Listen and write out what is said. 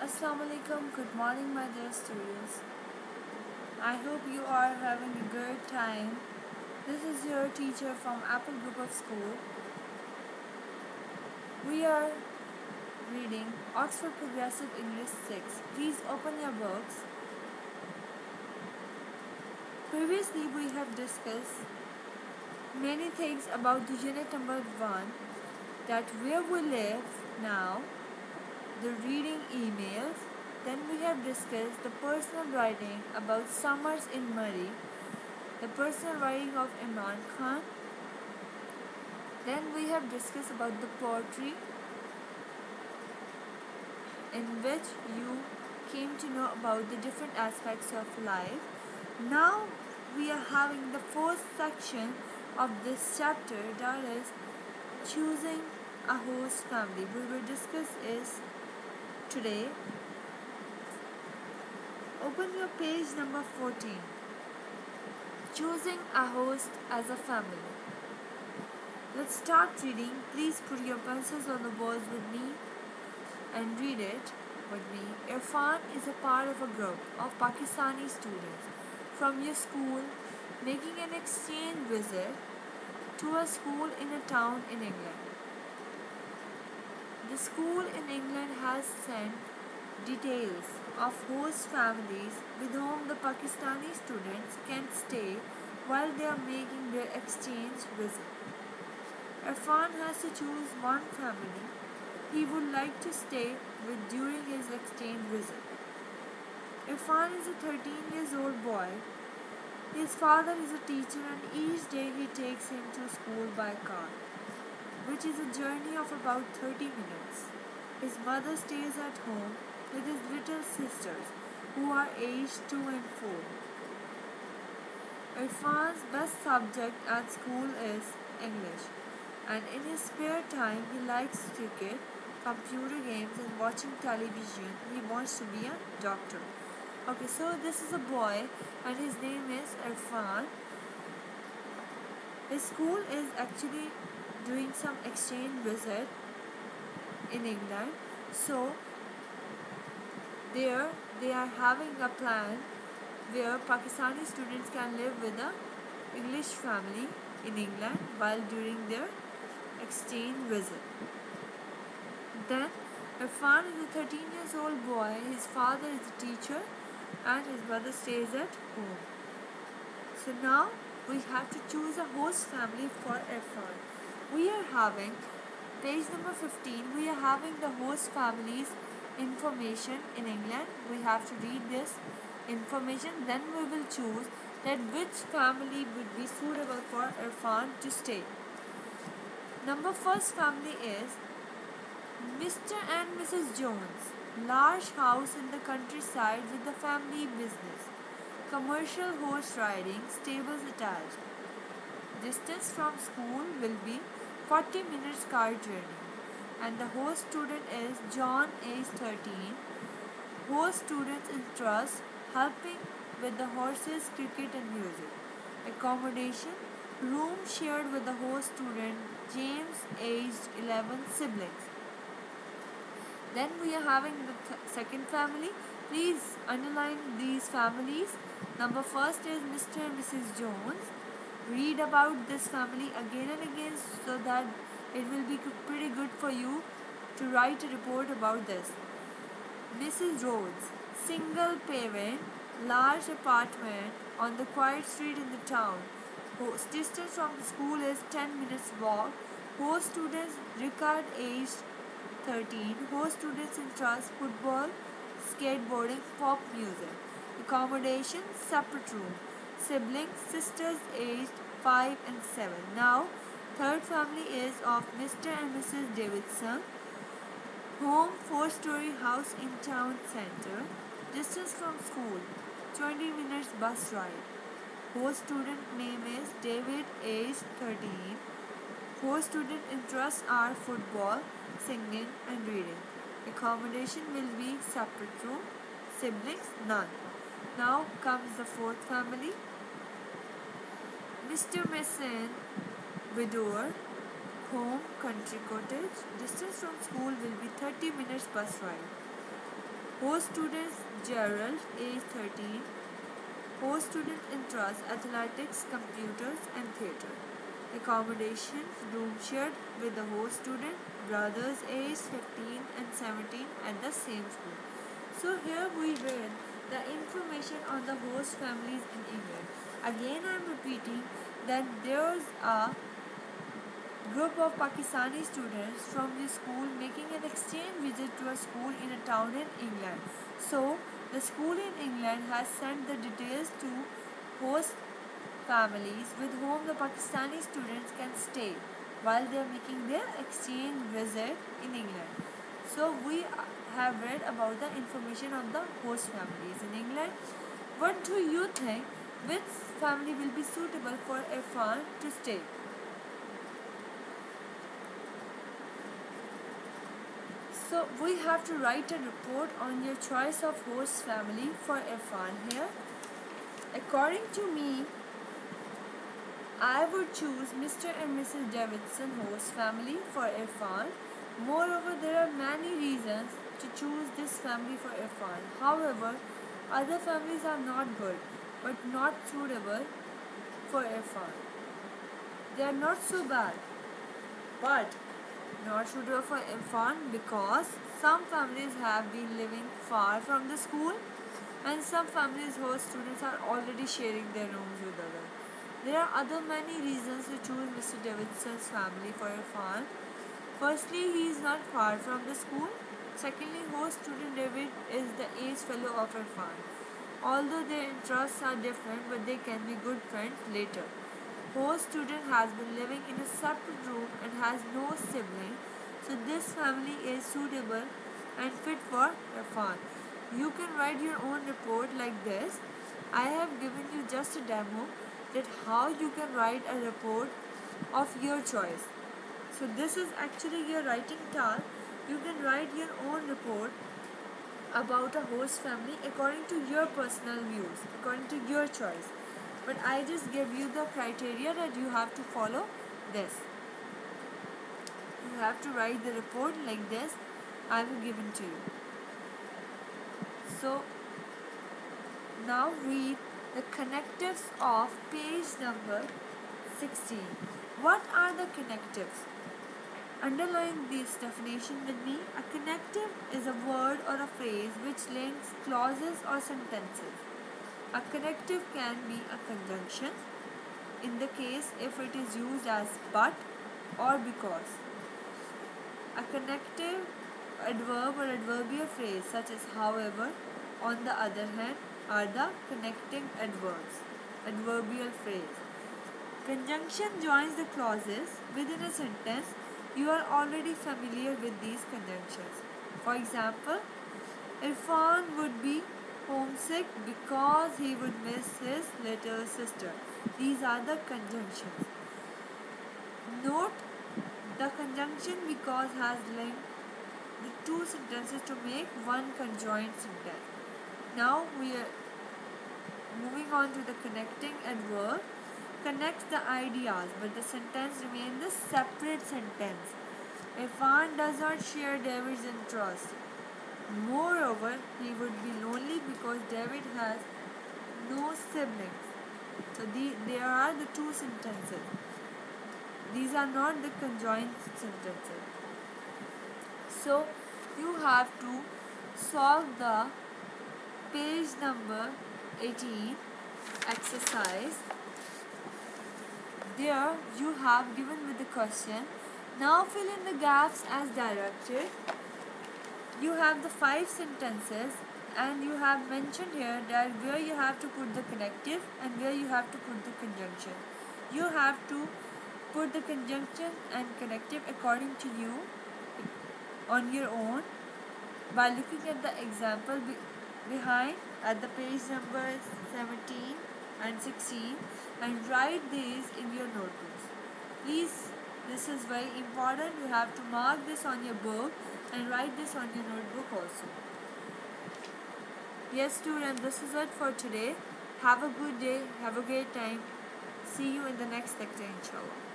Assalamu alaikum, good morning my dear students. I hope you are having a good time. This is your teacher from Apple Group of School. We are reading Oxford Progressive English 6. Please open your books. Previously we have discussed many things about the unit number 1, that where we live now, the reading emails. Then we have discussed the personal writing about Summers in Murray, the personal writing of Imran Khan. Then we have discussed about the poetry, in which you came to know about the different aspects of life. Now we are having the first section of this chapter, that is choosing a host family. We will discuss is today. Open your page number 14. Choosing a host as a family. Let's start reading. Please put your pencils on the walls with me and read it with me. Irfan is a part of a group of Pakistani students from your school making an exchange visit to a school in a town in England. The school in England has sent details of host families with whom the Pakistani students can stay while they are making their exchange visit. Irfan has to choose one family he would like to stay with during his exchange visit. Irfan is a 13 years old boy. His father is a teacher and each day he takes him to school by car, which is a journey of about 30 minutes. His mother stays at home with his little sisters, who are aged 2 and 4. Irfan's best subject at school is English, and in his spare time he likes cricket, computer games and watching television. He wants to be a doctor. Okay, so this is a boy and his name is Irfan. His school is actually doing some exchange visit in England. So there they are having a plan where Pakistani students can live with a English family in England while during their exchange visit. Then Irfan is a 13 years old boy. His father is a teacher and his mother stays at home. So now we have to choose a host family for Irfan. We are having page number 15. We are having the host families information in England. We have to read this information. Then we will choose that which family would be suitable for Irfan to stay. First family is Mr. and Mrs. Jones. Large house in the countryside with the family business. Commercial horse riding, stables attached. Distance from school will be 40 minutes car journey. And the host student is John, age 13. Host students interest helping with the horses, cricket and music. Accommodation, room shared with the host student James, aged 11, siblings. Then we are having the second family. Please underline these families. First is Mr. and Mrs. Jones. Read about this family again and again so that it will be pretty good for you to write a report about this. Mrs. Rhodes, single parent, large apartment on the quiet street in the town. Distance from the school is 10 minutes walk. Host students Ricard, aged 13. Host students interest football, skateboarding, pop music. Accommodation, separate room. Siblings, sisters aged 5 and 7. Now, third family is of Mr. and Mrs. Davidson. Home, 4-story house in town center. Distance from school, 20 minutes bus ride. Host student name is David, age 13. Host student interests are football, singing and reading. Accommodation will be separate room. Siblings, none. Now comes the fourth family. Mr. Mason, widower. Home, country cottage. Distance from school will be 30 minutes bus ride. Host students Gerald, age 13. Host student interests athletics, computers, and theatre. Accommodation room shared with the host student, brothers aged 15 and 17 at the same school. So here we read the information on the host families in England. Again I am repeating that there's a group of Pakistani students from the school making an exchange visit to a school in a town in England. So the school in England has sent the details to host families with whom the Pakistani students can stay while they are making their exchange visit in England. So we have read about the information on the host families in England. What do you think? Which family will be suitable for Irfan to stay? So we have to write a report on your choice of host family for Irfan here. According to me, I would choose Mr. and Mrs. Davidson host family for Irfan. Moreover, there are many reasons to choose this family for Irfan. However, other families are not good but not suitable for Irfan. They are not so bad but not suitable for Irfan because some families have been living far from the school and some families host students are already sharing their rooms with others. There are other many reasons to choose Mr. Davidson's family for Irfan. Firstly, he is not far from the school. Secondly, host student David is the age fellow of Irfan. Although their interests are different, but they can be good friends later. Host student has been living in a separate room and has no sibling, so this family is suitable and fit for Irfan. You can write your own report like this. I have given you just a demo that how you can write a report of your choice. So this is actually your writing task. You can write your own report about a host family according to your personal views, according to your choice. But I just give you the criteria that you have to follow this. You have to write the report like this I have given to you. So now read the connectives of page number 16. What are the connectives? Underline this definition with me. A connective is a word or a phrase which links clauses or sentences. A connective can be a conjunction in the case if it is used as but or because. A connective adverb or adverbial phrase such as however, on the other hand, are the connecting adverbs. Adverbial phrase. Conjunction joins the clauses within a sentence. You are already familiar with these conjunctions. For example, Irfan would be homesick because he would miss his little sister. These are the conjunctions. Note the conjunction because has linked the two sentences to make one conjoined sentence. Now we are moving on to the connecting adverb. Connects the ideas, but the sentence remains a separate sentence. Irfan does not share David's interest. Moreover, he would be lonely because David has no siblings. So there are the two sentences. These are not the conjoined sentences. So you have to solve the page number 18 exercise. There you have given with the question. Now fill in the gaps as directed. You have the 5 sentences and you have mentioned here that where you have to put the connective and where you have to put the conjunction. You have to put the conjunction and connective according to you on your own by looking at the example behind at the page number 17 and 16 and write these in your notebooks. Please, this is very important. You have to mark this on your book and write this on your notebook also. Yes students, this is it for today. Have a good day. Have a great time. See you in the next lecture inshallah.